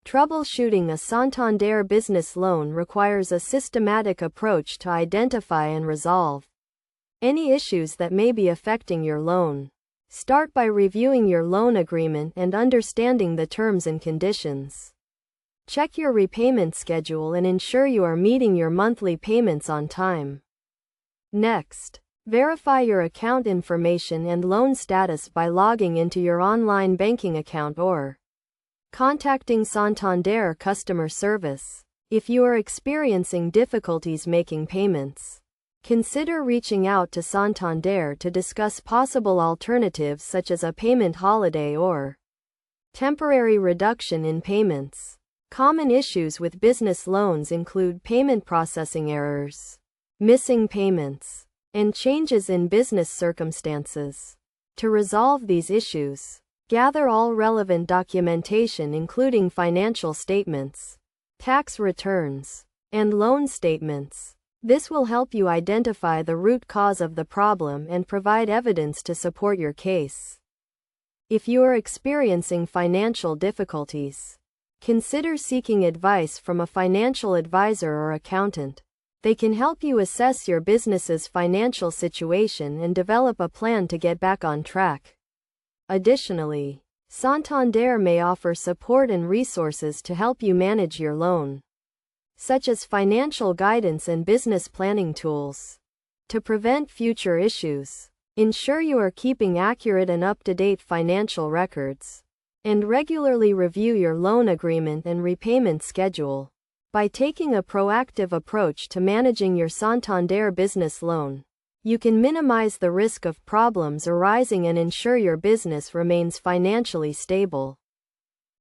Troubleshooting a Santander business loan requires a systematic approach to identify and resolve any issues that may be affecting your loan. Start by reviewing your loan agreement and understanding the terms and conditions. Check your repayment schedule and ensure you are meeting your monthly payments on time. Next, verify your account information and loan status by logging into your online banking account or contacting Santander customer service. If you are experiencing difficulties making payments, consider reaching out to Santander to discuss possible alternatives such as a payment holiday or temporary reduction in payments. Common issues with business loans include payment processing errors, missing payments, and changes in business circumstances. To resolve these issues, gather all relevant documentation including financial statements, tax returns, and loan statements. This will help you identify the root cause of the problem and provide evidence to support your case. If you are experiencing financial difficulties, consider seeking advice from a financial advisor or accountant. They can help you assess your business's financial situation and develop a plan to get back on track. Additionally, Santander may offer support and resources to help you manage your loan, such as financial guidance and business planning tools. To prevent future issues, ensure you are keeping accurate and up-to-date financial records, and regularly review your loan agreement and repayment schedule. By taking a proactive approach to managing your Santander business loan, you can minimize the risk of problems arising and ensure your business remains financially stable.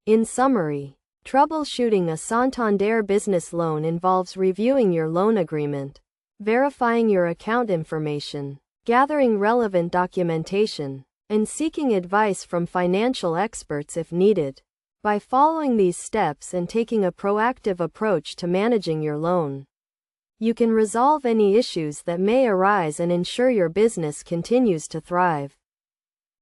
In summary, troubleshooting a Santander business loan involves reviewing your loan agreement, verifying your account information, gathering relevant documentation, and seeking advice from financial experts if needed. By following these steps and taking a proactive approach to managing your loan, you can resolve any issues that may arise and ensure your business continues to thrive.